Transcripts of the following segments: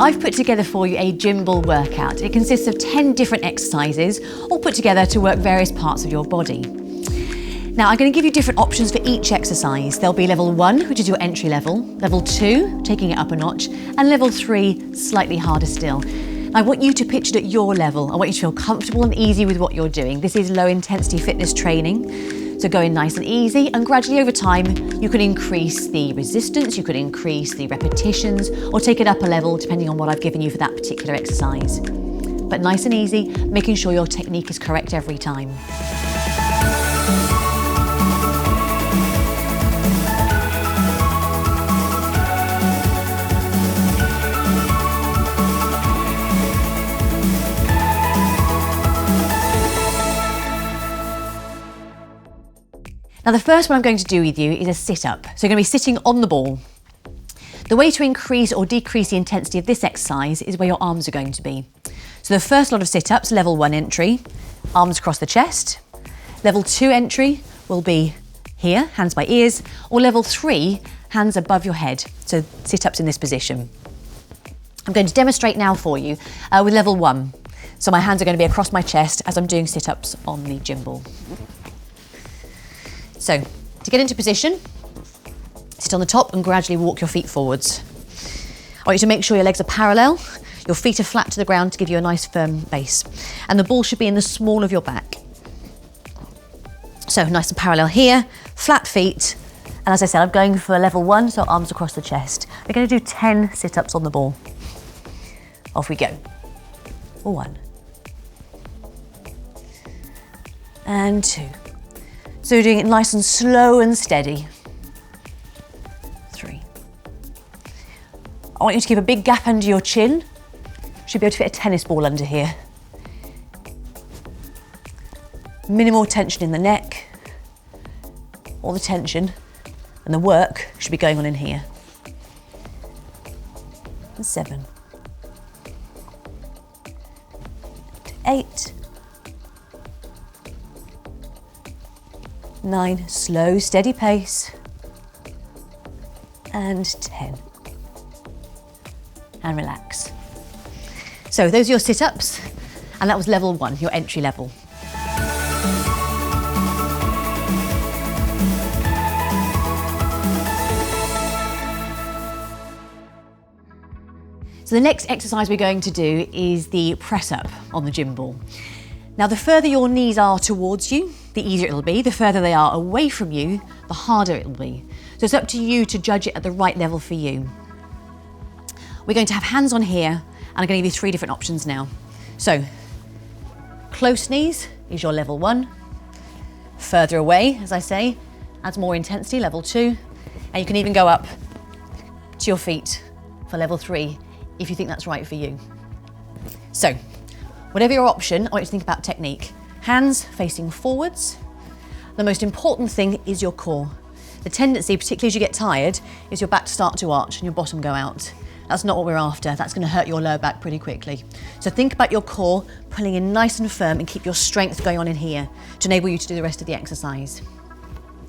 I've put together for you a gym ball workout. It consists of 10 different exercises, all put together to work various parts of your body. Now, I'm going to give you different options for each exercise. There'll be level 1, which is your entry level 2, taking it up a notch, and level 3, slightly harder still. I want you to pitch it at your level. I want you to feel comfortable and easy with what you're doing. This is low intensity fitness training. So go in nice and easy, and gradually over time, you can increase the resistance, you could increase the repetitions, or take it up a level depending on what I've given you for that particular exercise. But nice and easy, making sure your technique is correct every time. Now the first one I'm going to do with you is a sit-up. So you're going to be sitting on the ball. The way to increase or decrease the intensity of this exercise is where your arms are going to be. So the first lot of sit-ups, level 1 entry, arms across the chest. Level 2 entry will be here, hands by ears, or level 3, hands above your head. So sit-ups in this position. I'm going to demonstrate now for you with level 1. So my hands are going to be across my chest as I'm doing sit-ups on the gym ball. So, to get into position, sit on the top and gradually walk your feet forwards. I want you to make sure your legs are parallel, your feet are flat to the ground to give you a nice firm base. And the ball should be in the small of your back. So, nice and parallel here, flat feet. And as I said, I'm going for level 1, so arms across the chest. We're going to do 10 sit-ups on the ball. Off we go. 1. And 2. So you're doing it nice and slow and steady. 3. I want you to keep a big gap under your chin. Should be able to fit a tennis ball under here. Minimal tension in the neck. All the tension and the work should be going on in here. 7. 8. 9, slow, steady pace, and 10. And relax. So those are your sit-ups, and that was level 1, your entry level. So the next exercise we're going to do is the press-up on the gym ball. Now, the further your knees are towards you, the easier it'll be. The further they are away from you, the harder it'll be. So it's up to you to judge it at the right level for you. We're going to have hands on here, and I'm going to give you 3 different options now. So, close knees is your level 1. Further away, as I say, adds more intensity, level 2. And you can even go up to your feet for level 3 if you think that's right for you. So, whatever your option, I want you to think about technique. Hands facing forwards. The most important thing is your core. The tendency, particularly as you get tired, is your back to start to arch and your bottom go out. That's not what we're after. That's going to hurt your lower back pretty quickly. So think about your core, pulling in nice and firm, and keep your strength going on in here to enable you to do the rest of the exercise.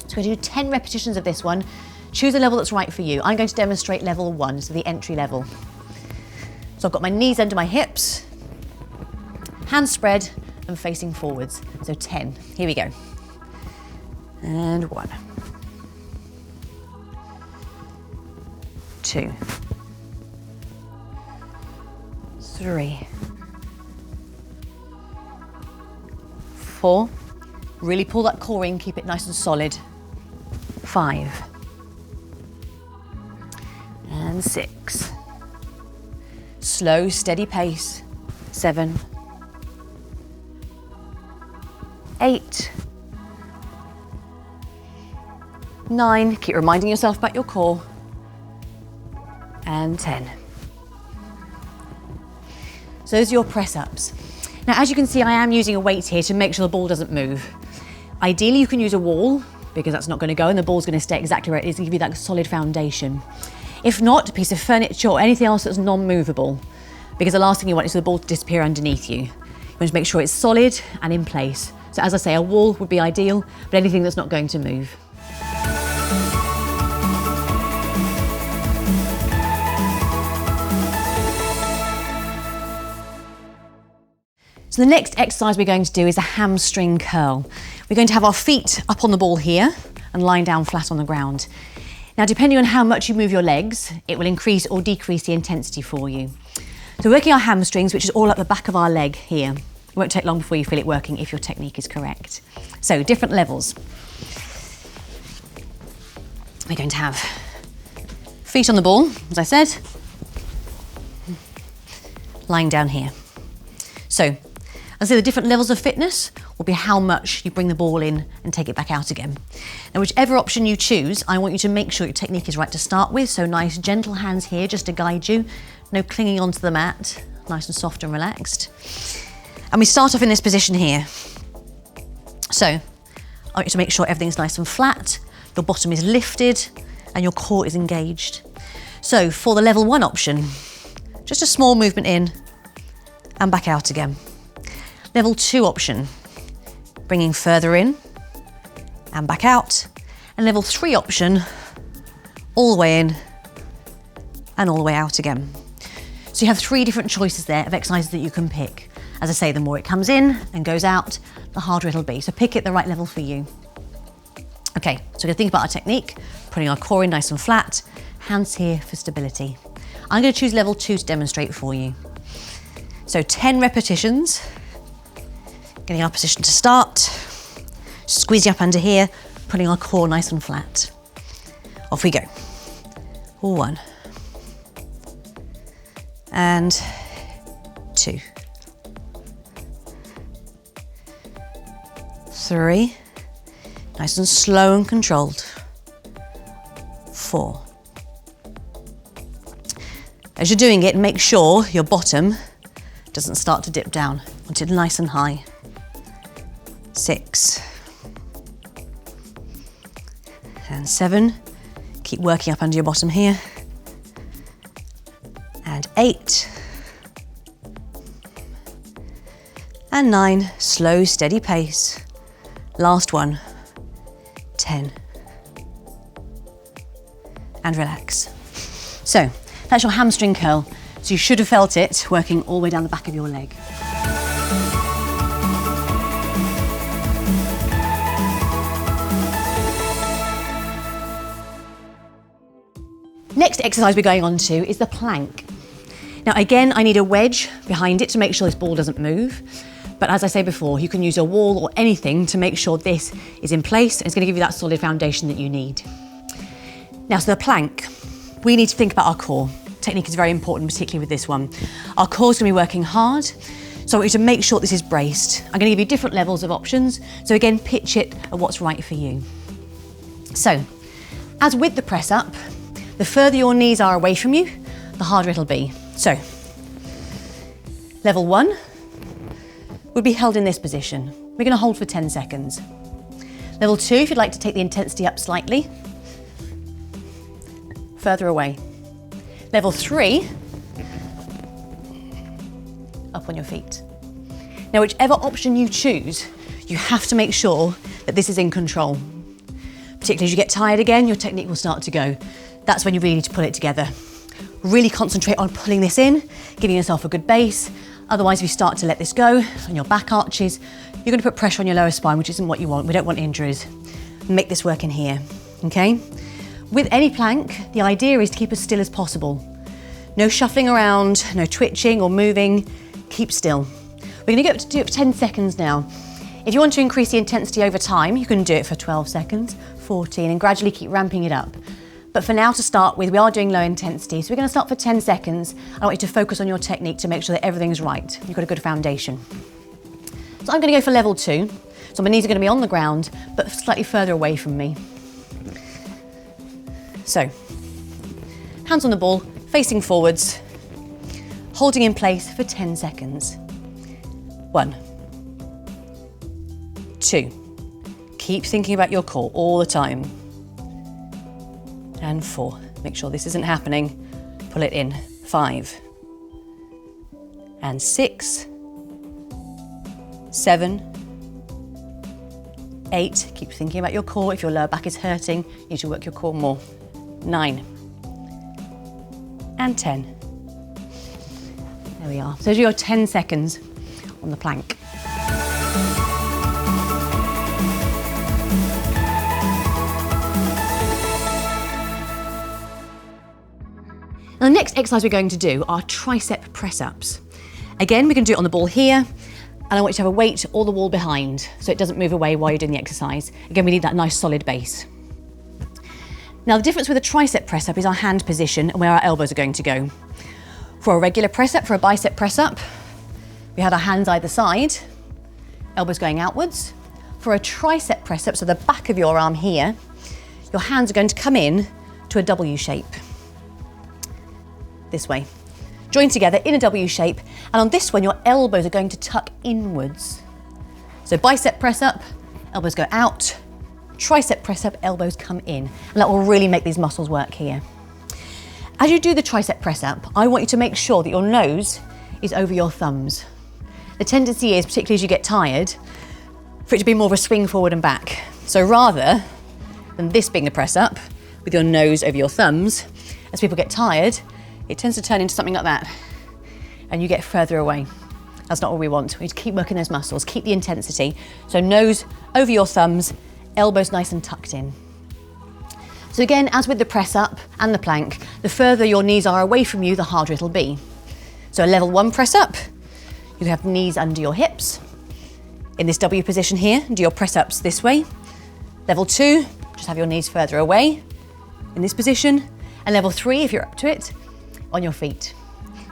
So we're going to do 10 repetitions of this one. Choose a level that's right for you. I'm going to demonstrate level 1, so the entry level. So I've got my knees under my hips, hands spread and facing forwards. So 10. Here we go. And 1. 2. 3. 4. Really pull that core in, keep it nice and solid. 5. And 6. Slow, steady pace. 7. 8. 9. Keep reminding yourself about your core. And 10. So those are your press-ups. Now, as you can see, I am using a weight here to make sure the ball doesn't move. Ideally, you can use a wall because that's not going to go and the ball's going to stay exactly where it is to give you that solid foundation. If not, a piece of furniture or anything else that's non-movable, because the last thing you want is for the ball to disappear underneath you. You want to make sure it's solid and in place. So as I say, a wall would be ideal, but anything that's not going to move. So the next exercise we're going to do is a hamstring curl. We're going to have our feet up on the ball here and lying down flat on the ground. Now, depending on how much you move your legs, it will increase or decrease the intensity for you. So working our hamstrings, which is all up the back of our leg here. It won't take long before you feel it working if your technique is correct. So different levels. We're going to have feet on the ball, as I said, lying down here. So, as I say, the different levels of fitness will be how much you bring the ball in and take it back out again. Now, whichever option you choose, I want you to make sure your technique is right to start with. So nice, gentle hands here just to guide you. No clinging onto the mat, nice and soft and relaxed. And we start off in this position here. So, I want you to make sure everything's nice and flat, your bottom is lifted, and your core is engaged. So, for the level 1 option, just a small movement in and back out again. Level 2 option, bringing further in and back out. And level 3 option, all the way in and all the way out again. So you have 3 different choices there of exercises that you can pick. As I say, the more it comes in and goes out, the harder it'll be. So pick it the right level for you. Okay, so we're going to think about our technique, putting our core in nice and flat, hands here for stability. I'm going to choose level 2 to demonstrate for you. So 10 repetitions, getting our position to start, squeezing up under here, putting our core nice and flat. Off we go. 1 and 2, 3, nice and slow and controlled, 4. As you're doing it, make sure your bottom doesn't start to dip down. Want it nice and high. 6 and 7. Keep working up under your bottom here. And 8 and 9. Slow, steady pace. Last one. 10. And relax. So that's your hamstring curl. So you should have felt it working all the way down the back of your leg. Next exercise we're going on to is the plank. Now again, I need a wedge behind it to make sure this ball doesn't move. But as I say before, you can use a wall or anything to make sure this is in place and it's going to give you that solid foundation that you need. Now, so the plank, we need to think about our core. Technique is very important, particularly with this one. Our core's going to be working hard, so I want you to make sure this is braced. I'm going to give you different levels of options, so again, pitch it at what's right for you. So, as with the press up, the further your knees are away from you, the harder it'll be. So, level 1 would be held in this position. We're going to hold for 10 seconds. Level 2, if you'd like to take the intensity up slightly, further away. Level 3, up on your feet. Now, whichever option you choose, you have to make sure that this is in control. Particularly as you get tired again, your technique will start to go. That's when you really need to pull it together. Really concentrate on pulling this in, giving yourself a good base. Otherwise, if you start to let this go and your back arches, you're going to put pressure on your lower spine, which isn't what you want. We don't want injuries. Make this work in here, okay? With any plank, the idea is to keep as still as possible. No shuffling around, no twitching or moving. Keep still. We're going to do it for 10 seconds now. If you want to increase the intensity over time, you can do it for 12 seconds, 14, and gradually keep ramping it up. But for now, to start with, we are doing low intensity, so we're going to start for 10 seconds. I want you to focus on your technique to make sure that everything's right. You've got a good foundation. So I'm going to go for level 2. So my knees are going to be on the ground, but slightly further away from me. So, hands on the ball, facing forwards, holding in place for 10 seconds. 1, 2. Keep thinking about your core all the time. And 4. Make sure this isn't happening. Pull it in. 5. And 6. 7. 8. Keep thinking about your core. If your lower back is hurting, you need to work your core more. 9. And 10. There we are. So those are your 10 seconds. on the plank. Now, the next exercise we're going to do are tricep press-ups. Again, we're going to do it on the ball here, and I want you to have a weight or the wall behind so it doesn't move away while you're doing the exercise. Again, we need that nice solid base. Now, the difference with a tricep press-up is our hand position and where our elbows are going to go. For a regular press-up, for a bicep press-up, we have our hands either side, elbows going outwards. For a tricep press-up, so the back of your arm here, your hands are going to come in to a W shape. This way. Join together in a W shape, and on this one, your elbows are going to tuck inwards. So bicep press-up, elbows go out. Tricep press-up, elbows come in. And that will really make these muscles work here. As you do the tricep press-up, I want you to make sure that your nose is over your thumbs. The tendency is, particularly as you get tired, for it to be more of a swing forward and back. So rather than this being the press-up, with your nose over your thumbs, as people get tired, it tends to turn into something like that, and you get further away. That's not what we want. We need to keep working those muscles, keep the intensity. So nose over your thumbs, elbows nice and tucked in. So again, as with the press up and the plank, the further your knees are away from you, the harder it'll be. So a level 1 press up, you have knees under your hips. In this W position here, do your press ups this way. Level 2, just have your knees further away in this position. And level 3, if you're up to it, on your feet.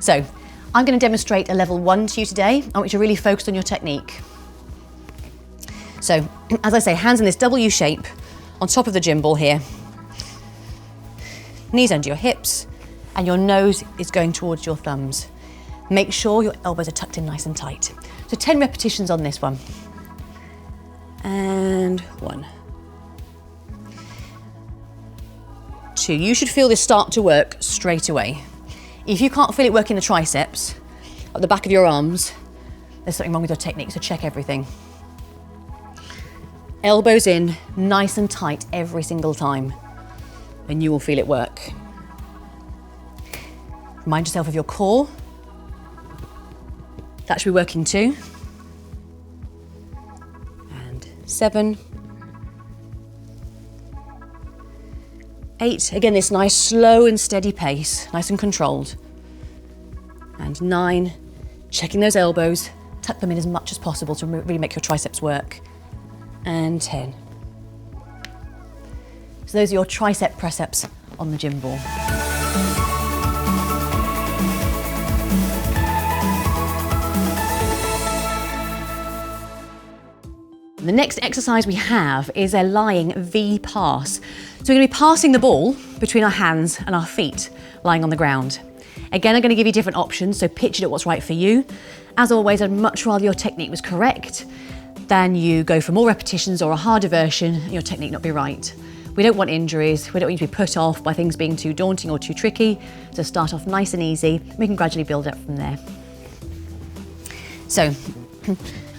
So I'm going to demonstrate a level 1 to you today. I want you to really focus on your technique. So, as I say, hands in this W shape on top of the gym ball here. Knees under your hips, and your nose is going towards your thumbs. Make sure your elbows are tucked in nice and tight. So 10 repetitions on this one. And 1. 2. You should feel this start to work straight away. If you can't feel it working the triceps, at the back of your arms, there's something wrong with your technique, so check everything. Elbows in, nice and tight every single time, and you will feel it work. Remind yourself of your core. That should be working too. And 7. 8, again, this nice slow and steady pace, nice and controlled. And 9, checking those elbows, tuck them in as much as possible to really make your triceps work. And 10. So those are your tricep press-ups on the gym ball. The next exercise we have is a lying V pass. So we're going to be passing the ball between our hands and our feet, lying on the ground. Again, I'm going to give you different options, so pitch it at what's right for you. As always, I'd much rather your technique was correct than you go for more repetitions or a harder version and your technique not be right. We don't want injuries, we don't want you to be put off by things being too daunting or too tricky, so start off nice and easy. We can gradually build up from there. So, you're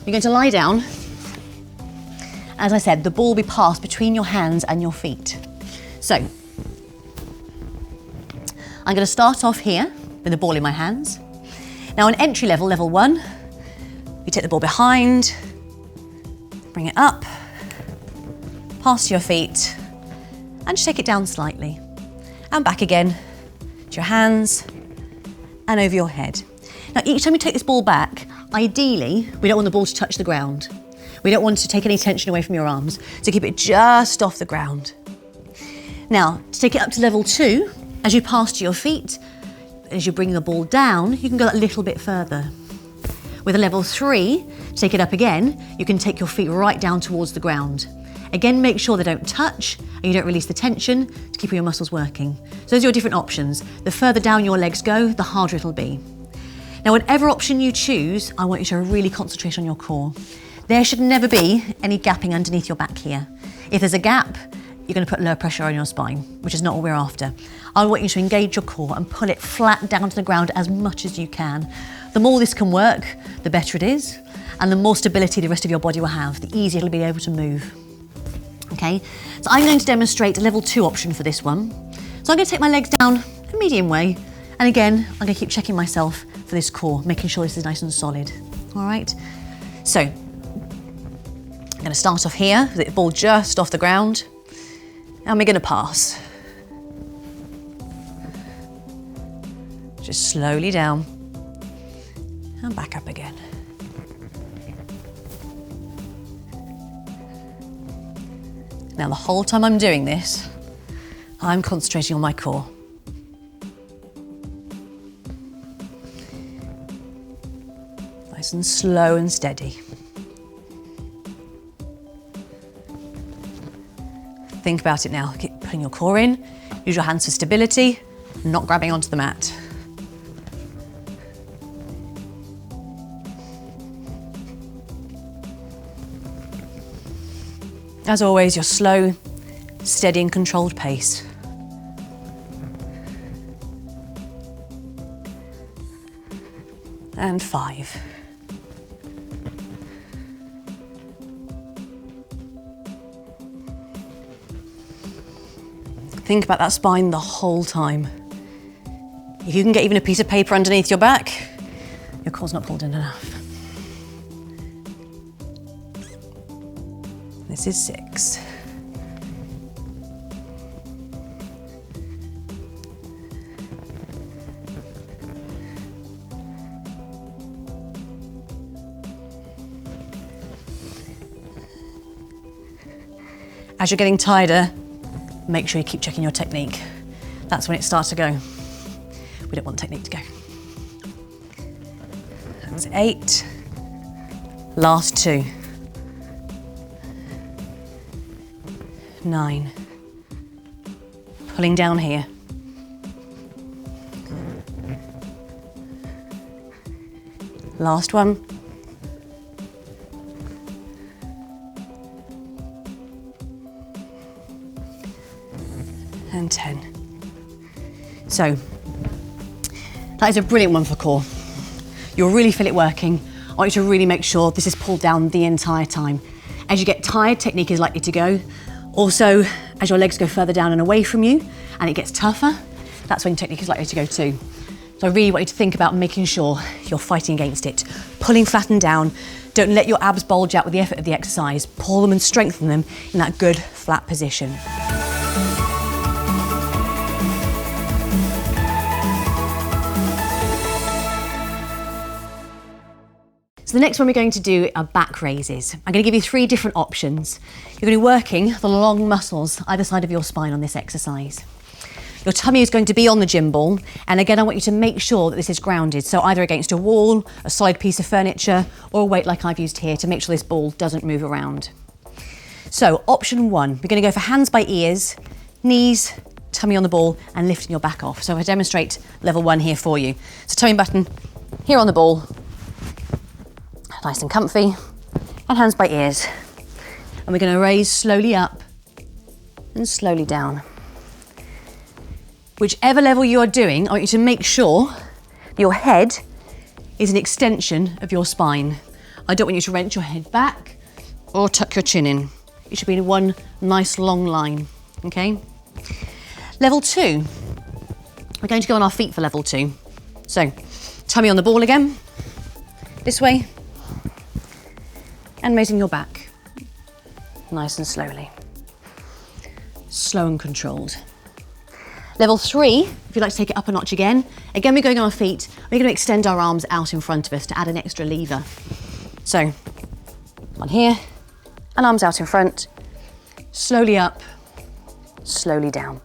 going to lie down. As I said, the ball will be passed between your hands and your feet. So, I'm going to start off here with the ball in my hands. Now on entry level, level 1, you take the ball behind, bring it up, pass to your feet, and just take it down slightly. And back again to your hands and over your head. Now each time you take this ball back, ideally, we don't want the ball to touch the ground. We don't want to take any tension away from your arms, so keep it just off the ground. Now, to take it up to level 2, as you pass to your feet, as you bring the ball down, you can go that little bit further. With a level 3, to take it up again, you can take your feet right down towards the ground. Again, make sure they don't touch and you don't release the tension to keep your muscles working. So those are your different options. The further down your legs go, the harder it'll be. Now, whatever option you choose, I want you to really concentrate on your core. There should never be any gapping underneath your back here. If there's a gap, you're going to put low pressure on your spine, which is not what we're after. I want you to engage your core and pull it flat down to the ground as much as you can. The more this can work, the better it is, and the more stability the rest of your body will have, the easier it'll be able to move. Okay, so I'm going to demonstrate a level 2 option for this one. So I'm going to take my legs down a medium way, and again, I'm going to keep checking myself for this core, making sure this is nice and solid. All right, so I'm going to start off here with the ball just off the ground, and we're going to pass. Just slowly down and back up again. Now the whole time I'm doing this, I'm concentrating on my core. Nice and slow and steady. Think about it now. Keep putting your core in, use your hands for stability, not grabbing onto the mat. As always, your slow, steady and controlled pace. And 5. Think about that spine the whole time. If you can get even a piece of paper underneath your back, your core's not pulled in enough. This is 6. As you're getting tighter, make sure you keep checking your technique. That's when it starts to go. We don't want technique to go. That's 8. Last 2. 9. Pulling down here. Last one. And 10. So, that is a brilliant one for core. You'll really feel it working. I want you to really make sure this is pulled down the entire time. As you get tired, technique is likely to go. Also, as your legs go further down and away from you and it gets tougher, that's when technique is likely to go too. So I really want you to think about making sure you're fighting against it. Pulling flat and down. Don't let your abs bulge out with the effort of the exercise. Pull them and strengthen them in that good flat position. So the next one we're going to do are back raises. I'm going to give you 3 different options. You're going to be working the long muscles either side of your spine on this exercise. Your tummy is going to be on the gym ball, and again I want you to make sure that this is grounded, so either against a wall, a solid piece of furniture, or a weight like I've used here to make sure this ball doesn't move around. So option 1, we're going to go for hands by ears, knees, tummy on the ball, and lifting your back off. So I demonstrate level 1 here for you. So tummy button here on the ball, nice and comfy, and hands by ears. And we're going to raise slowly up and slowly down. Whichever level you are doing, I want you to make sure your head is an extension of your spine. I don't want you to wrench your head back or tuck your chin in. It should be in one nice long line, okay? Level 2, we're going to go on our feet for level 2. So, tummy on the ball again, this way, and raising your back, nice and slowly. Slow and controlled. Level 3, if you'd like to take it up a notch again we're going on our feet, we're going to extend our arms out in front of us to add an extra lever. So, one here, and arms out in front, slowly up, slowly down.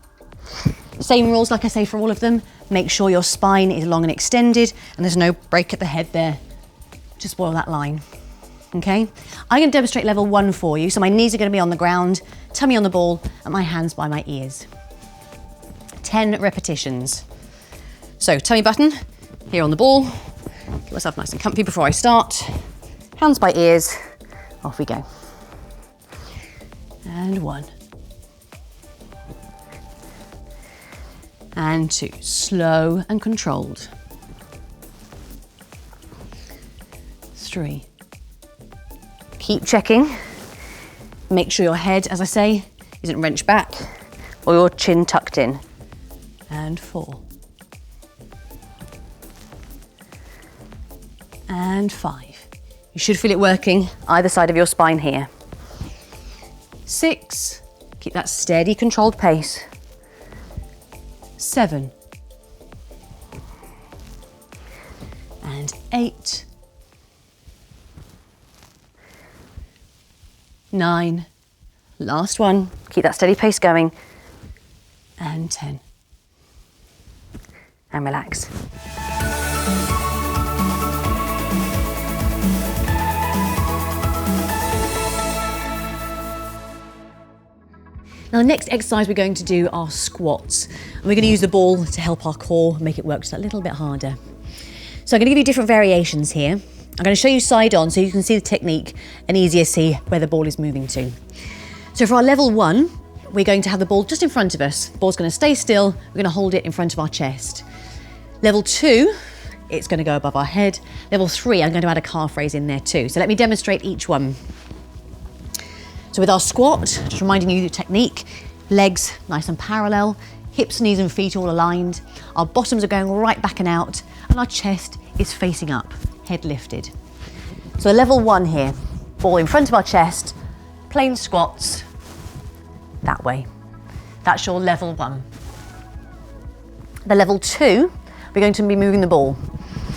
Same rules like I say for all of them, make sure your spine is long and extended and there's no break at the head there. Just spoil that line. Okay, I'm going to demonstrate level 1 for you. So my knees are going to be on the ground, tummy on the ball, and my hands by my ears. 10 repetitions. So tummy button, here on the ball. Get myself nice and comfy before I start. Hands by ears, off we go. And 1. And 2, slow and controlled. 3. Keep checking. Make sure your head, as I say, isn't wrenched back or your chin tucked in. And 4. And 5. You should feel it working either side of your spine here. 6, keep that steady, controlled pace. 7, and 8, 9, last one, keep that steady pace going, and 10, and relax. Now the next exercise we're going to do are squats. And we're going to use the ball to help our core make it work just a little bit harder. So I'm going to give you different variations here. I'm going to show you side on so you can see the technique and easier see where the ball is moving to. So for our level 1, we're going to have the ball just in front of us. The ball's going to stay still, we're going to hold it in front of our chest. Level 2, it's going to go above our head. Level 3, I'm going to add a calf raise in there too. So let me demonstrate each one. So with our squat, just reminding you the technique, legs nice and parallel, hips, knees and feet all aligned. Our bottoms are going right back and out, and our chest is facing up, head lifted. So level 1 here, ball in front of our chest, plain squats, that way. That's your level 1. The level 2, we're going to be moving the ball.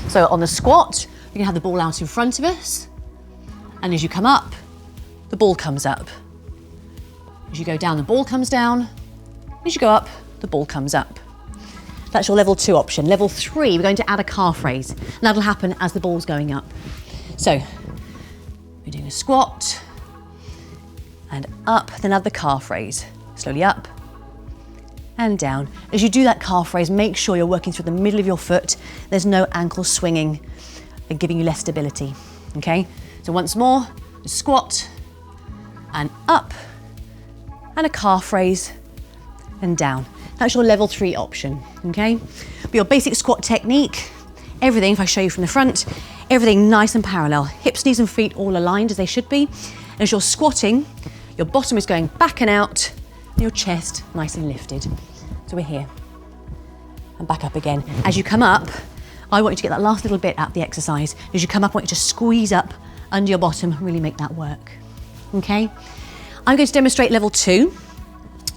So on the squat, we're going to have the ball out in front of us, and as you come up, the ball comes up. As you go down, the ball comes down. As you go up, the ball comes up. That's your level 2 option. Level 3, we're going to add a calf raise. And that'll happen as the ball's going up. So, we're doing a squat, and up, then add the calf raise. Slowly up, and down. As you do that calf raise, make sure you're working through the middle of your foot. There's no ankle swinging and giving you less stability, okay? So once more, squat, and up, and a calf raise, and down. That's your level 3 option, okay? But your basic squat technique, everything, if I show you from the front, everything nice and parallel. Hips, knees and feet all aligned as they should be. And as you're squatting, your bottom is going back and out, and your chest nice and lifted. So we're here, and back up again. As you come up, I want you to get that last little bit out the exercise. As you come up, I want you to squeeze up under your bottom, really make that work. Okay, I'm going to demonstrate level 2.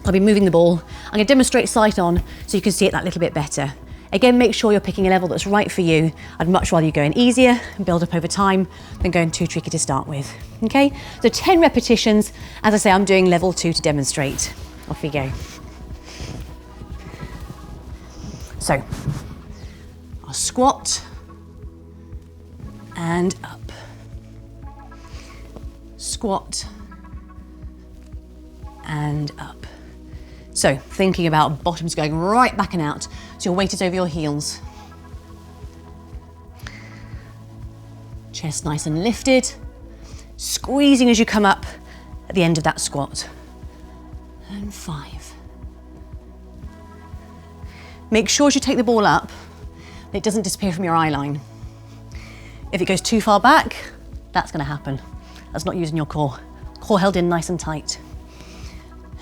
I'll be moving the ball. I'm going to demonstrate sight on so you can see it that little bit better. Again, make sure you're picking a level that's right for you. I'd much rather you go in easier and build up over time than going too tricky to start with. Okay, so 10 repetitions. As I say, I'm doing level 2 to demonstrate. Off we go. So, I'll squat and up. Squat and up. So thinking about bottoms going right back and out, so your weight is over your heels. Chest nice and lifted, squeezing as you come up at the end of that squat. And 5. Make sure as you take the ball up, that it doesn't disappear from your eye line. If it goes too far back, that's going to happen. That's not using your core. Core held in nice and tight.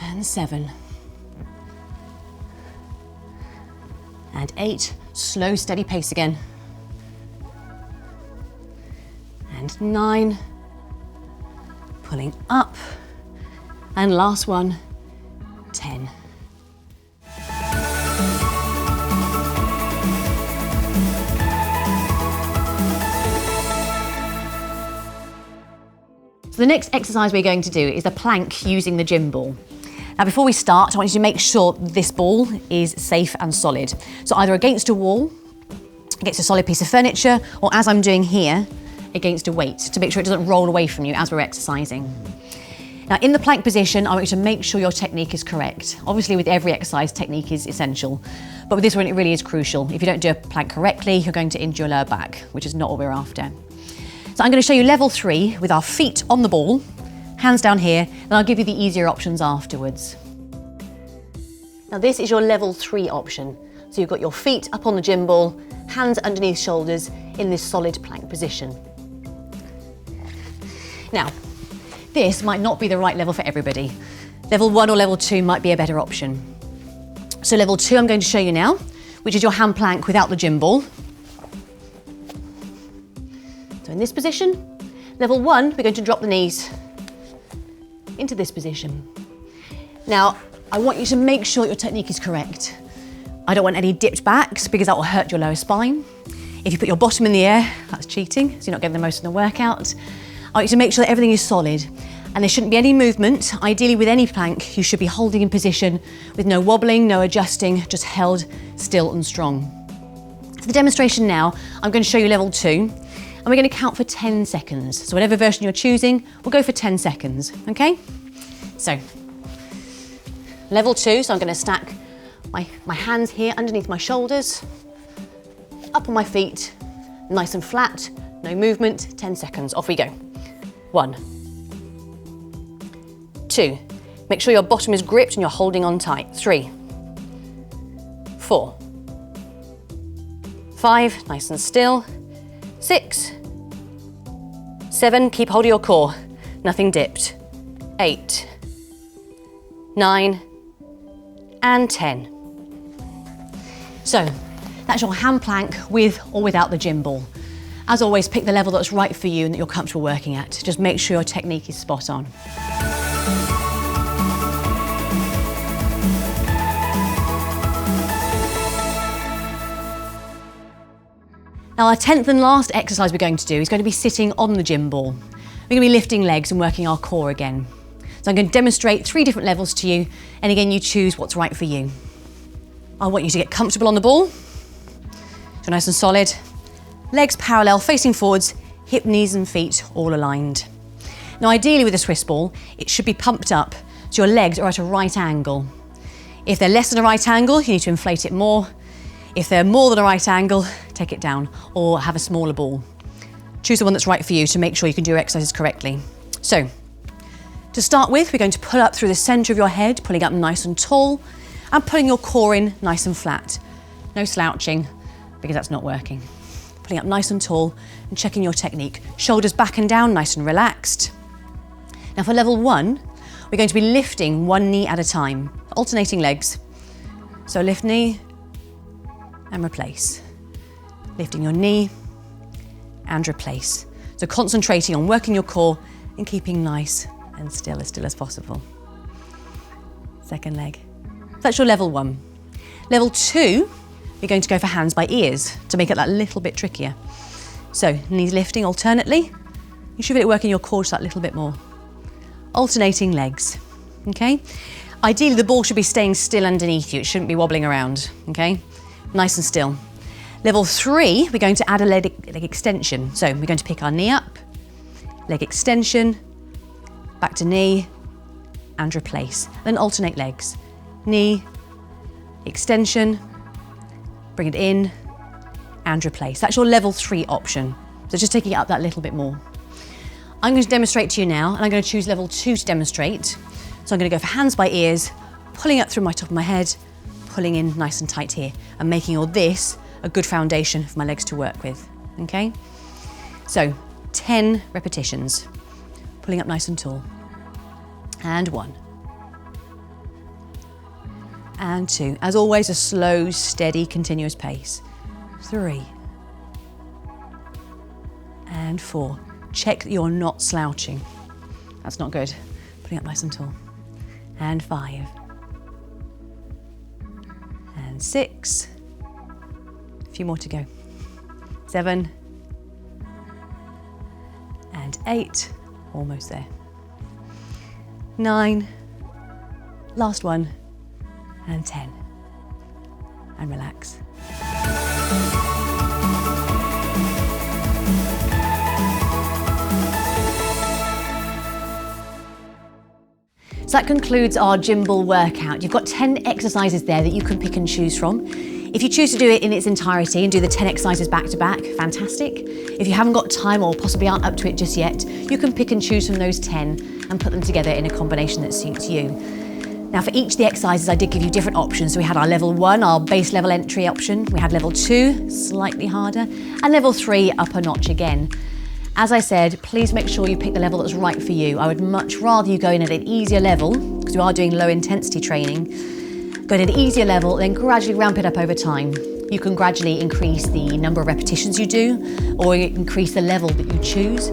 And 7. And 8. Slow, steady pace again. And 9. Pulling up. And last one, 10. So the next exercise we're going to do is a plank using the gym ball. Now before we start, I want you to make sure this ball is safe and solid. So either against a wall, against a solid piece of furniture, or as I'm doing here, against a weight, to make sure it doesn't roll away from you as we're exercising. Now in the plank position, I want you to make sure your technique is correct. Obviously with every exercise, technique is essential, but with this one it really is crucial. If you don't do a plank correctly, you're going to injure your lower back, which is not what we're after. So I'm going to show you level 3 with our feet on the ball, hands down here, and I'll give you the easier options afterwards. Now this is your level 3 option. So you've got your feet up on the gym ball, hands underneath shoulders in this solid plank position. Now, this might not be the right level for everybody. Level 1 or level 2 might be a better option. So level 2 I'm going to show you now, which is your hand plank without the gym ball. So in this position, Level 1, we're going to drop the knees into this position. Now, I want you to make sure your technique is correct. I don't want any dipped backs because that will hurt your lower spine. If you put your bottom in the air, that's cheating, so you're not getting the most in the workout. I want you to make sure that everything is solid and there shouldn't be any movement. Ideally, with any plank, you should be holding in position with no wobbling, no adjusting, just held still and strong. For the demonstration now, I'm going to show you level 2 and we're going to count for 10 seconds. So whatever version you're choosing, we'll go for 10 seconds, okay? So, level 2, so I'm going to stack my hands here underneath my shoulders, up on my feet, nice and flat, no movement, 10 seconds, off we go. 1, 2, make sure your bottom is gripped and you're holding on tight. 3, 4, 5, nice and still. 6, 7, keep hold of your core, nothing dipped. 8, 9, and 10. So, that's your hand plank with or without the gym ball. As always, pick the level that's right for you and that you're comfortable working at. Just make sure your technique is spot on. Now, our 10th and last exercise we're going to do is going to be sitting on the gym ball. We're going to be lifting legs and working our core again. So I'm going to demonstrate 3 different levels to you, and again, you choose what's right for you. I want you to get comfortable on the ball, so nice and solid. Legs parallel, facing forwards, hip, knees and feet all aligned. Now ideally with a Swiss ball, it should be pumped up so your legs are at a right angle. If they're less than a right angle, you need to inflate it more. If they're more than a right angle, take it down or have a smaller ball. Choose the one that's right for you to make sure you can do your exercises correctly. So, to start with, we're going to pull up through the centre of your head, pulling up nice and tall, and pulling your core in nice and flat. No slouching, because that's not working. Pulling up nice and tall and checking your technique. Shoulders back and down, nice and relaxed. Now for level 1, we're going to be lifting one knee at a time, alternating legs. So lift knee and replace. Lifting your knee and replace. So concentrating on working your core and keeping nice and still as possible. Second leg. That's your level 1. Level 2, you're going to go for hands by ears to make it that little bit trickier. So knees lifting alternately. You should be working your core just that little bit more. Alternating legs, okay? Ideally the ball should be staying still underneath you. It shouldn't be wobbling around, okay? Nice and still. Level 3, we're going to add a leg extension. So we're going to pick our knee up, leg extension, back to knee, and replace. Then alternate legs. Knee, extension, bring it in, and replace. That's your level 3 option. So just taking it up that little bit more. I'm going to demonstrate to you now, and I'm going to choose level 2 to demonstrate. So I'm going to go for hands by ears, pulling up through my top of my head, pulling in nice and tight here, and making all this a good foundation for my legs to work with, okay? So 10 repetitions, pulling up nice and tall. And 1. And 2. As always, a slow, steady, continuous pace. 3. And 4. Check that you're not slouching. That's not good. Putting up nice and tall. And 5. And 6. A few more to go. 7. And 8. Almost there. 9. Last one. And 10. And relax. So that concludes our gym ball workout. You've got 10 exercises there that you can pick and choose from. If you choose to do it in its entirety and do the 10 exercises back to back, fantastic. If you haven't got time or possibly aren't up to it just yet, you can pick and choose from those 10 and put them together in a combination that suits you. Now for each of the exercises, I did give you different options. So we had our level 1, our base level entry option. We had level 2, slightly harder, and level 3, up a notch again. As I said, please make sure you pick the level that's right for you. I would much rather you go in at an easier level, because we are doing low intensity training. Go in at an easier level, then gradually ramp it up over time. You can gradually increase the number of repetitions you do, or increase the level that you choose.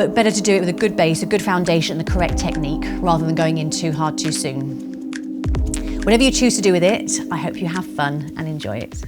but better to do it with a good base, a good foundation, and the correct technique, rather than going in too hard too soon. Whatever you choose to do with it, I hope you have fun and enjoy it.